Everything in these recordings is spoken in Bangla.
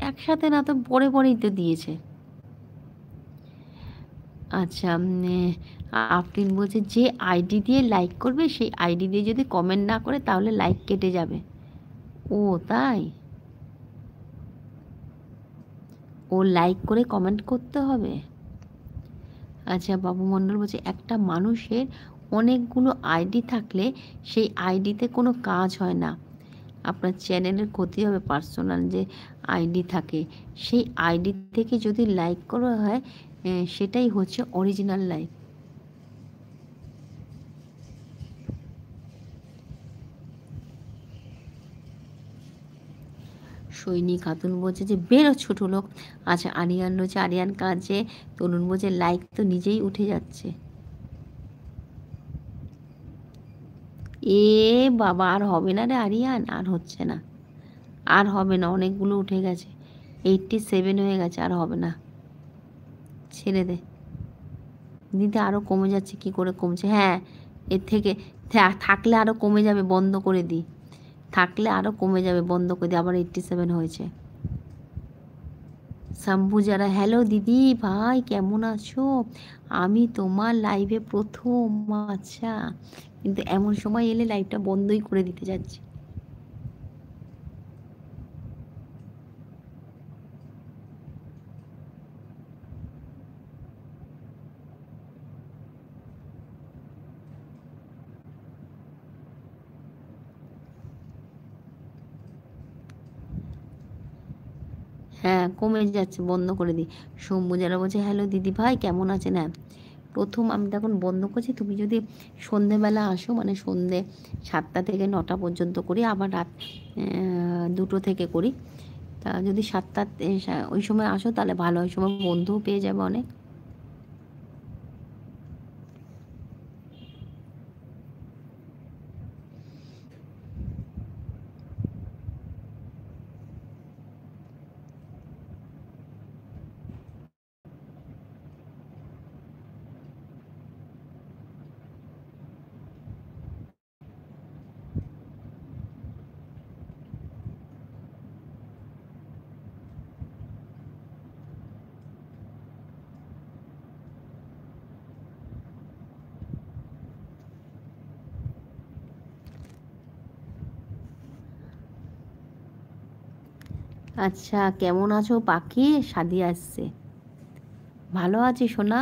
একসাথে না তো, পরে পরেই তো দিয়েছে। আচ্ছা, আফরিন বলছে যে আইডি দিয়ে লাইক করবে সেই আইডি দিয়ে যদি কমেন্ট না করে তাহলে লাইক কেটে যাবে। ও তাই? ও লাইক করে কমেন্ট করতে হবে? আচ্ছা, বাবু মণ্ডল বলছে একটা মানুষের অনেকগুলো আইডি থাকলে সেই আইডিতে কোনো কাজ হয় না, আপনার চ্যানেলের ক্ষতি হবে। পার্সোনাল যে আইডি থাকে সেই আইডি থেকে যদি লাইক করা হয় সেটাই হচ্ছে অরিজিনাল লাইক। সৈনিক খাতুন বলছে যে বেরো ছোট লোক। আচ্ছা, আরিয়ান রয়েছে, আরিয়ান কাজে, তরুণ বলছে লাইক তো নিজেই উঠে যাচ্ছে। এ বাবা, আর হবে না রে আরিয়ান, আর হচ্ছে না, আর হবে না, অনেকগুলো উঠে গেছে, 87 হয়ে গেছে, আর হবে না, ছেড়ে দে। দিতে আরও কমে যাচ্ছে, কি করে কমছে? হ্যাঁ, এর থেকে থাকলে আরও কমে যাবে, বন্ধ করে দিই, থাকলে আরও কমে যাবে, বন্ধ করে দিই, আবার 87 হয়েছে। শম্ভু যারা, হ্যালো দিদি ভাই কেমন আছো, আমি তোমার লাইভে প্রথম। আচ্ছা, কিন্তু এমন সময় এলে লাইভটা বন্ধই করে দিতে যাচ্ছি। হ্যাঁ, কমে যাচ্ছে, বন্ধ করে দিই। শম্ভু যারা বলছে হ্যালো দিদি ভাই কেমন আছেন। হ্যাঁ, প্রথম আমি তখন বন্ধ করছি, তুমি যদি সন্ধেবেলা আসো, মানে সন্ধে 7টা থেকে 9টা পর্যন্ত করি, আবার রাত 2টো থেকে করি। তা যদি 7টা ওই সময় আসো তাহলে ভালো, ওই সময় বন্ধুও পেয়ে যাবে অনেক। আচ্ছা, কেমন আছো পাখি? সাদিয়া আসছে। ভালো আছি সোনা।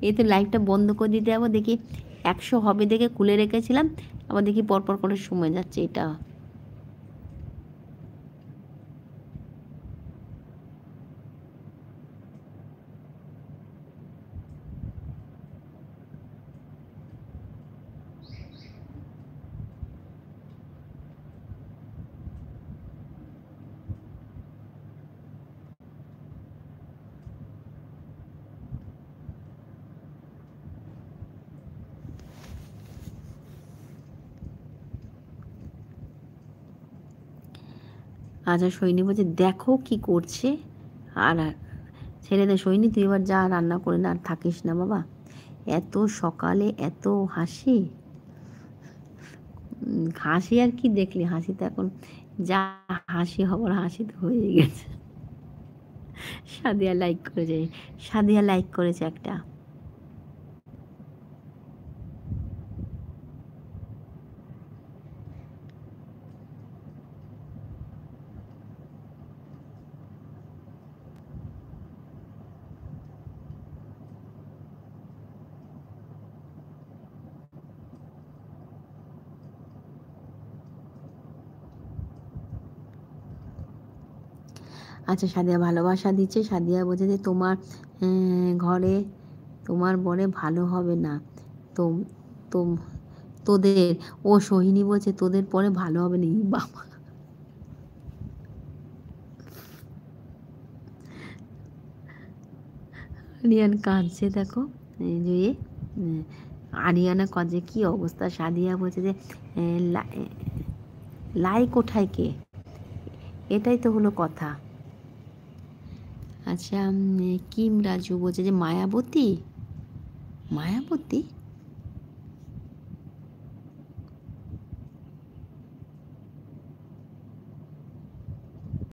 এই তো লাইভটা বন্ধ করে দিতে যাবো, দেখি 100 হবে দেখে খুলে রেখেছিলাম, আবার দেখি পরপর করে সময় যাচ্ছে এটা। আচ্ছা, সৈনী বলছে দেখো কি করছে। আর ছেড়ে দে সৈনী, তুই এবার যা, রান্না করে না, আর থাকিস না বাবা, এত সকালে এত হাসি। হাসি আর কি দেখলি, হাসি তো এখন যা হাসি হবার হাসি তো হয়ে গেছে। সাদিয়া লাইক করেছে, সাদিয়া লাইক করেছে একটা। আচ্ছা, সাদিয়া ভালোবাসা দিচ্ছে। সাদিয়া বলছে যে তোমার ঘরে তোমার বরে ভালো হবে না, তো তো তোদের, ও সোহিনী বলছে তোদের পরে ভালো হবে না। বাবা, আরিয়ান কাঁদছে দেখো, এই যে আরিয়ানা কাঁদছে, কি অবস্থা। সাদিয়া বলছে যে লাইক ওঠায় কে, এটাই তো হলো কথা। আচ্ছা, কিম রাজু বলছে যে মায়াবতী, মায়াবতী